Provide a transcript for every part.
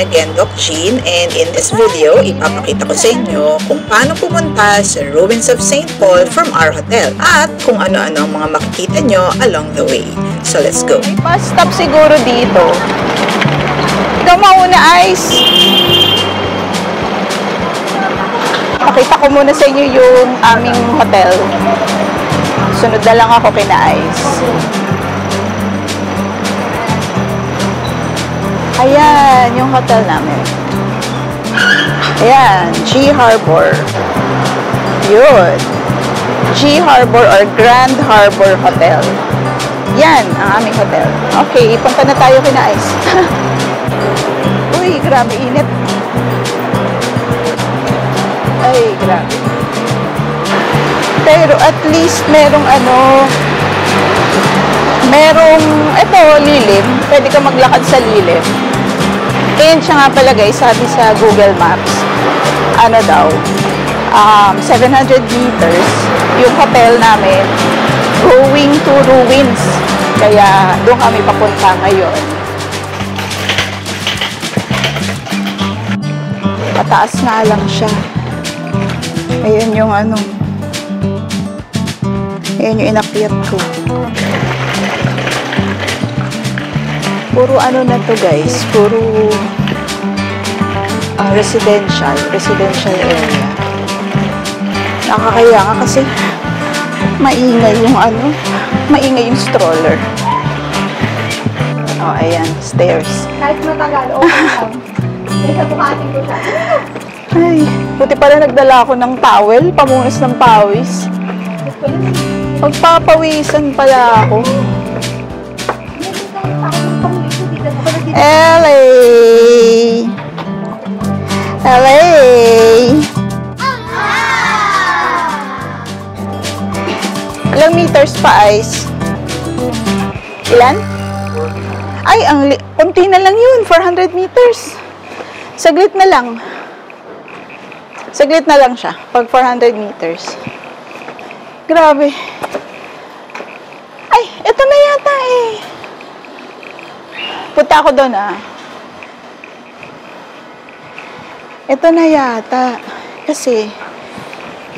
again, Doc Jean, and in this video, ipapakita ko sa inyo kung paano pumunta sa Ruins of St. Paul from our hotel at kung ano-ano ang mga makikita nyo along the way. So let's go. May bus stop siguro dito. Ikaw mauna, Ice. Pakita ko muna sa inyo yung aming hotel. Sunod na lang ako kina Ice. Ayan, yung hotel namin. Ayan, G Harbor. Yun. G Harbor or Grand Harbor Hotel. Yan, ang aming hotel. Okay, punta na tayo kina Ice. Uy, grabe init. Ay, grabe. Pero at least merong lilim. Pwede ka maglakad sa lilim. And siya nga pala guys, sabi sa Google Maps, 700 meters yung hotel namin going to ruins. Kaya doon kami papunta ngayon. Pataas nga lang siya. Ayan yung ayan yung inakyat ko. Puro na to guys, puro residential area. Nakakaya nga kasi maingay yung stroller. Oh, ayan, stairs. Kahit matagal, okay lang. Kaya bukating ko siya. Ay, buti pala nagdala ako ng towel, pamunas ng pawis. Magpapawisan pala ako. LA! LA! Ilang meters pa, Ice? Ilan? Ay, kunti na lang yun. 400 meters. Saglit na lang. Saglit na lang siya. Pag 400 meters. Grabe. Ay, ito na yata eh. Punta ako doon Ito na yata. Kasi,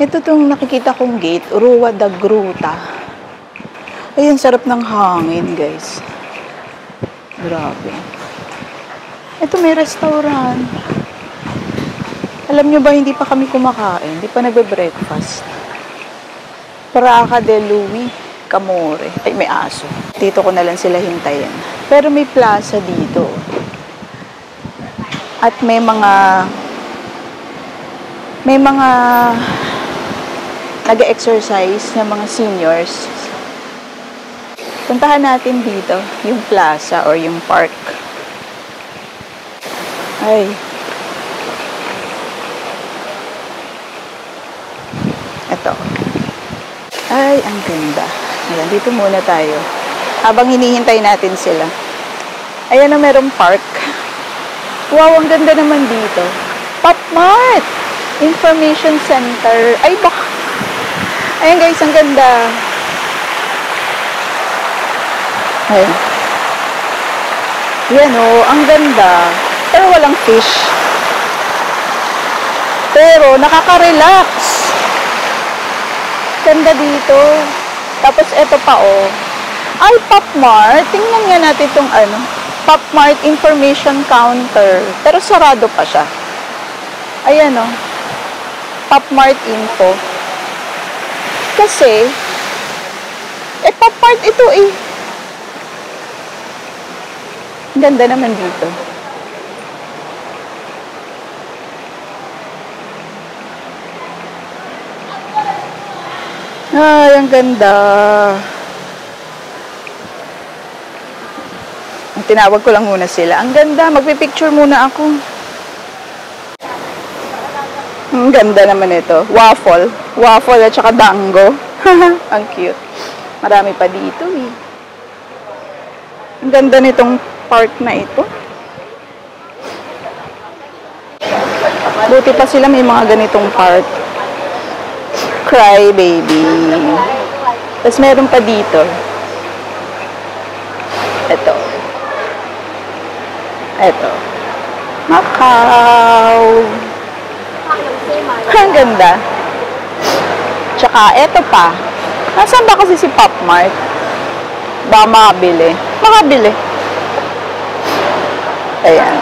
ito tong nakikita kong gate, Rua da Gruta. Ayun, sarap ng hangin, guys. Grabe. Ito may restaurant. Alam nyo ba, hindi pa kami kumakain. Hindi pa nagbe-breakfast. Praca de Louis Camore. Ay, may aso. Dito ko na lang sila hintayin. Pero may plaza dito. At may mga nag-exercise na mga seniors. Puntahan natin dito, yung plaza or yung park. Ay. Ito. Ay, ang ganda. Ayan, dito muna tayo. Habang hinihintay natin sila. Ayan na, merong park. Wow, ang ganda naman dito. Pop Mart! Information Center. Ay, baka. Ayan guys, ang ganda. Ayan. Yan ang ganda. Pero walang fish. Pero nakaka-relax. Ganda dito. Tapos ito pa Ay, Pop Mart. Tingnan nga natin itong Pop Mart Information Counter. Pero sarado pa siya. Ayan Pop Mart Info. Kasi, Pop Mart ito Ganda naman dito. Ay, ang ganda. Tinawag ko lang muna sila. Ang ganda. Magpipicture muna ako. Ang ganda naman ito. Waffle. Waffle at saka dango. Ang cute. Marami pa dito Ang ganda nitong park na ito. Buti pa sila may mga ganitong park. Cry baby. Tapos meron pa dito. Ito. Macau. Ang ganda. Tsaka, eto pa. Nasaan ba kasi si Pop Mart? Ba makabili? Makabili. Ayan.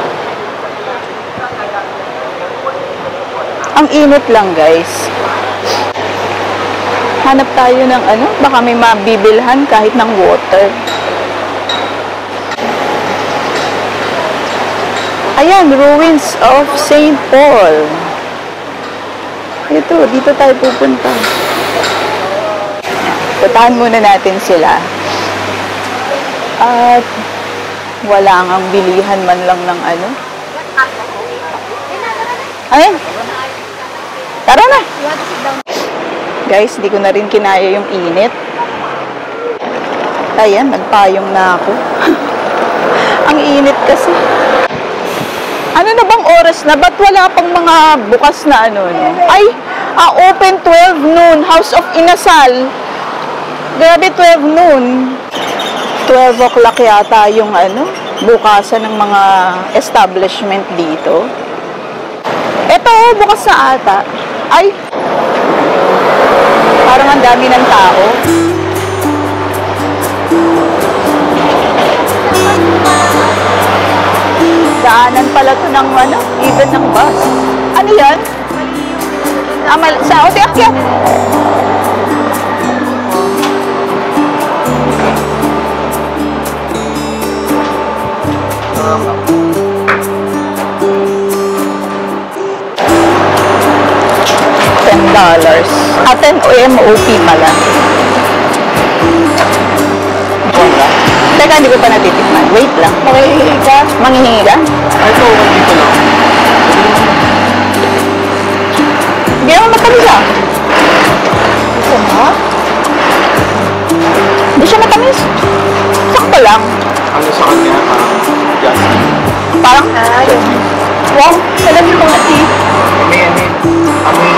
Ang init lang, guys. Hanap tayo ng ano, baka may mabibilhan kahit ng water. Ayan, Ruins of St. Paul. Ito, dito tayo pupunta. Puntahan muna natin sila. At wala ngang bilihan man lang ng ano. Ayan. Tara na. Guys, di ko na rin kinaya yung init. Ayan, nagpayong na ako. Ang init kasi. Ano na bang oras na? Ba't wala pang mga bukas na ano? No? Ay, open 12 noon. House of Inasal. Grabe, 12 noon. 12 o'clock yata yung ano, bukasan ng mga establishment dito. Eto, bukas na ata. Ay, parang ang dami ng tao. Daanan pala to ng ano, even ng bus. Ano yan? Sa ote akyat. $10. 10 MOP pala. Teka, hindi ko pa natitikman. Wait lang. Manghihingi ka? Manghihingi ka? Ito, dito lang. Hindi naman matamis ah. Ito na? Hindi siya matamis. Sakto lang. Ano sa kanya? Yes. Parang, wow, salamin ko nga si. Amoy,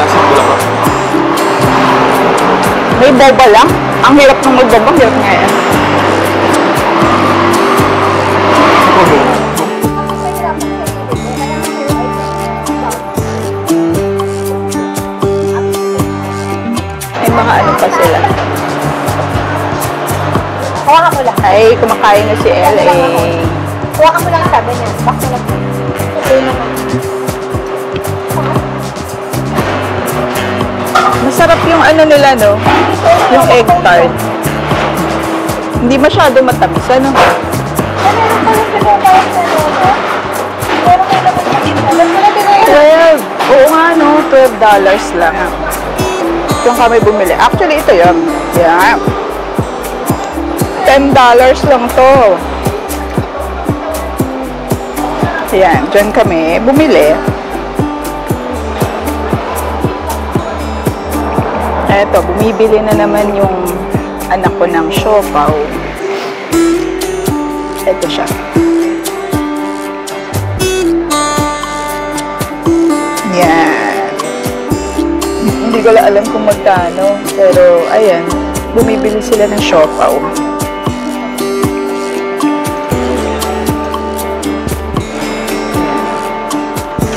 lasang bulaklak. May boba lang. Ang hirap ng magboba. Hirap nga yan. May mga ano pa sila. Hawakan mo lang. Ay, kumakain na si LA. Hawakan mo lang sabi niya. Bakit mo lang. Okay naman. Masarap yung ano nila, no? Yung egg tart. Hindi masyado matamis, ano? Meron pa yung pinagkayat na nito. Meron kayo naman sa dito. Ba't mo na pinagkayat? 12. Oo nga, no? $12 lang. Yung kami bumili. Actually, ito yun. Yan. $10 lang to. Yan. Diyan kami bumili. Eto, bumibili na naman yung anak ko ng siopaw. Eto siya. Yan. Hindi ko lang alam kung magkano. Pero, ayan. Bumibili sila ng siopaw.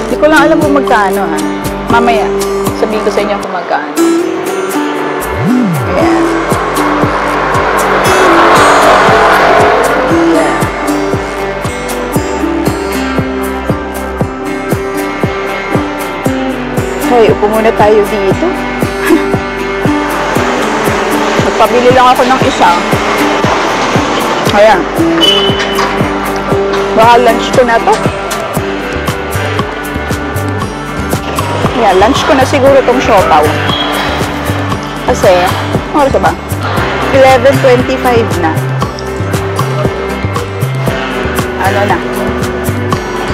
Hindi ko lang alam kung magkano, ha. Mamaya, sabihin ko sa inyo kung magkano. Ayan. Hey, upo muna tayo dito. Magpabili lang ako ng isa. Ayan. Baka lunch ko na to. Ayan, lunch ko na siguro tong siopaw. Kasi, oras ba? 11:25 na. Ano na?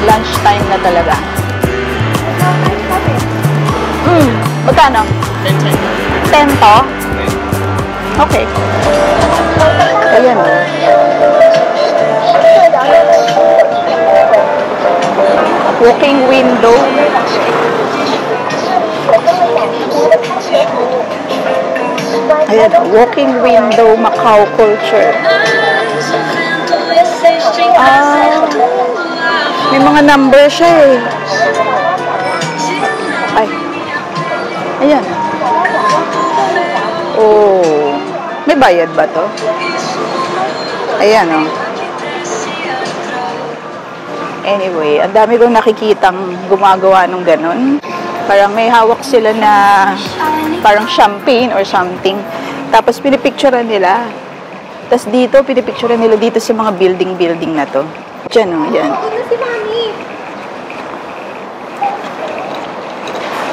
Lunch time na talaga. Magkano? 10 to? Okay. Ayan. Walking window. Ayan, walking window, Macau culture. May mga number siya eh. Ay. Ayan. Oh. May bayad ba to? Ayan oh. Anyway, ang dami kong nakikitang gumagawa nung ganun. Parang may hawak sila na parang champagne or something. Tapos pinipicturean nila. Tapos dito, pinipicturean nila dito sa mga building na to. Diyan o, yan. Ito si Mami.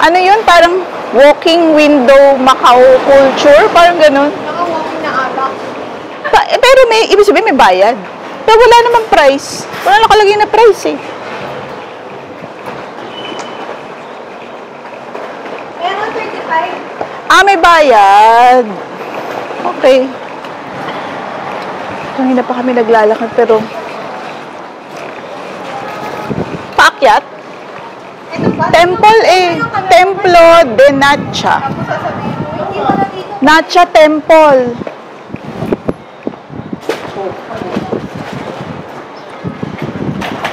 Ano yun? Parang walking window Macau culture? Parang ganun. Naka-walking na alak. Pero may, ibig sabihin may bayad. Pero wala namang price. Wala nakalagay na price eh. Meron 35. Ah, may bayad. Okay. Kanina pa kami naglalakad pero paakyat? Ito ba? Temple eh. Templo de Nacha. Tapos sasabihin mo, hindi pala dito. Nacha Temple.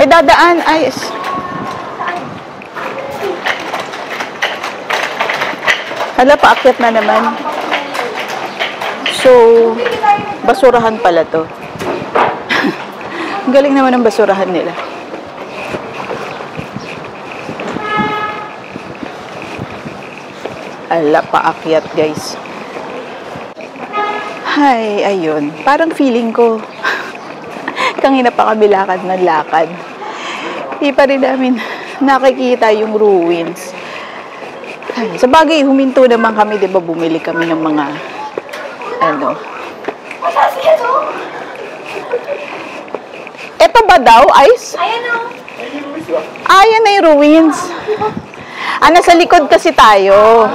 May dadaan. Ay, hala, paakyat na naman. So, basurahan pala to. Ang galing naman ng basurahan nila. Hala, paakyat guys. Hay, ayun. Parang feeling ko, kanina pa kami lakad ng lakad. Di pa rin namin nakikita yung ruins. Ay, sa bagay, huminto naman kami, di ba? Bumili kami ng mga, ano. Ito ba daw, Ice? Ayan o. Ayan na yung ruins. Ah, nasa likod kasi tayo.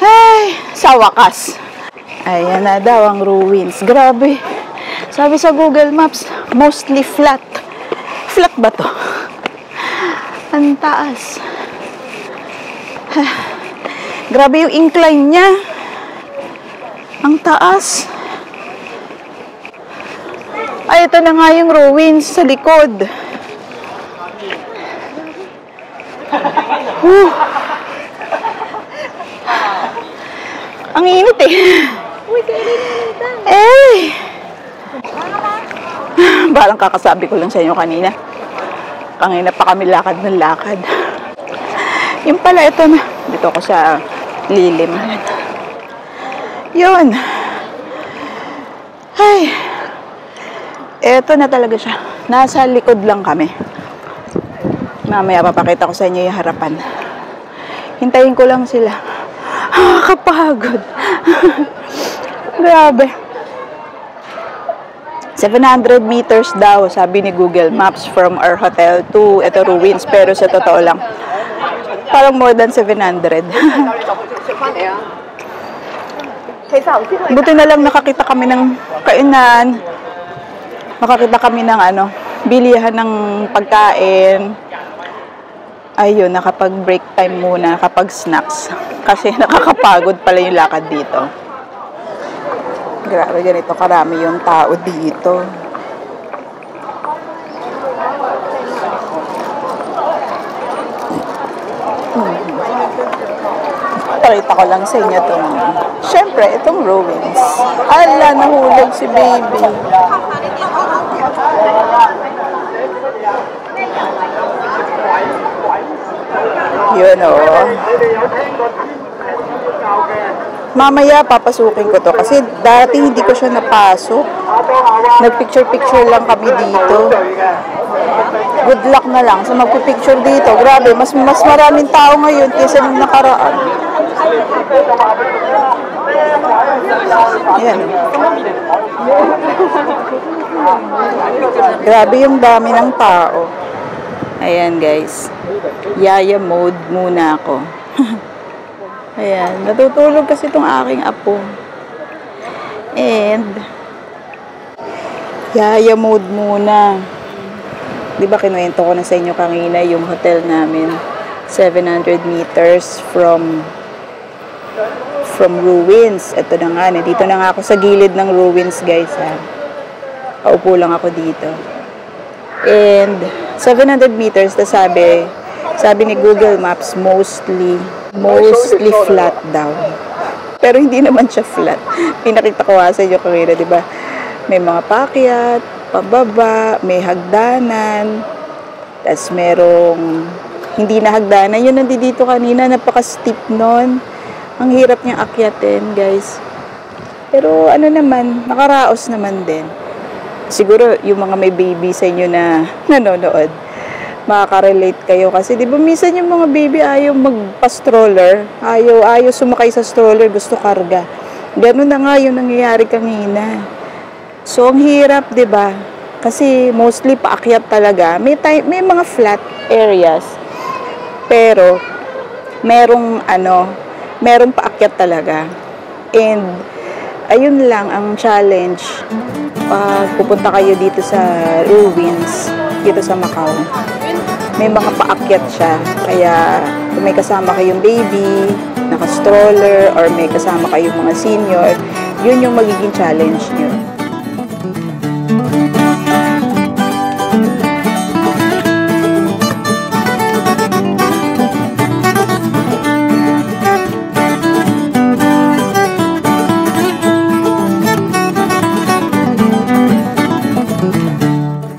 Ay, sa wakas. Ayan na daw ang ruins. Grabe. Sabi sa Google Maps, mostly flat. Flat ba to? Ang taas. Grabe yung incline niya. Ang taas. Ay, ito na nga yung ruins sa likod. Ang init eh. Uy, kailan nilitan? Eh! Parang kakasabi ko lang sa inyo kanina. Kanina pa kami lakad ng lakad. Yung pala, ito na. Dito ako sa lilim. Yun. Ay. Ito na talaga siya. Nasa likod lang kami. Mamaya papakita ko sa inyo yung harapan. Hintayin ko lang sila. Kapagod. Grabe. 700 meters daw, sabi ni Google Maps from our hotel to ito ruins. Pero sa totoo lang, parang more than 700. Buti na lang nakakita kami ng kainan. Nakakita kami ng ano, bilihan ng pagkain. Ayun, nakapag-break time muna, nakapag snacks. Kasi nakakapagod pala yung lakad dito. Grabe, ganito karami yung tao dito. Pakita ko lang sa inyo itong, syempre, itong ruins. Ala, nahulog si baby. Yun o. Mamaya papasukin ko to kasi dati hindi ko siya napasok. Nagpicture-picture lang kami dito. Good luck na lang sa magpipicture dito. Grabe, mas maraming tao ngayon kaysa nung nakaraan. Yan. Grabe yung dami ng tao. Ayan guys. Yaya mode muna ako. Ayan. Natutulog kasi itong aking apo. And yaya mode muna. Diba kinuwento ko na sa inyo kanina yung hotel namin. 700 meters from ruins. Ito na nga. Dito na nga ako sa gilid ng ruins guys ha. Paupo lang ako dito. And 700 meters, na sabi ni Google Maps, mostly flat daw. Pero hindi naman siya flat. Pinakita ko sa inyo kanina, di ba? May mga paakyat, pababa, may hagdanan, tas merong hindi na hagdanan. Yun nandito kanina, napaka-steep nun. Ang hirap niyang akyatin, guys. Pero ano naman, nakaraos naman din. Siguro yung mga may baby sa inyo na nanonood, makaka-relate kayo kasi 'di ba minsan yung mga baby ayaw magpa-stroller, ayaw sumakay sa stroller, gusto karga. Ganun na nga yung nangyayari kanina. So ang hirap, 'di ba? Kasi mostly paakyat talaga. May mga flat areas. Pero merong paakyat talaga. And ayun lang ang challenge. Pupunta kayo dito sa ruins, dito sa Macau. May mga paakyat siya. Kaya kung may kasama kayong baby, naka-stroller, or may kasama kayong mga senior, yun yung magiging challenge nyo.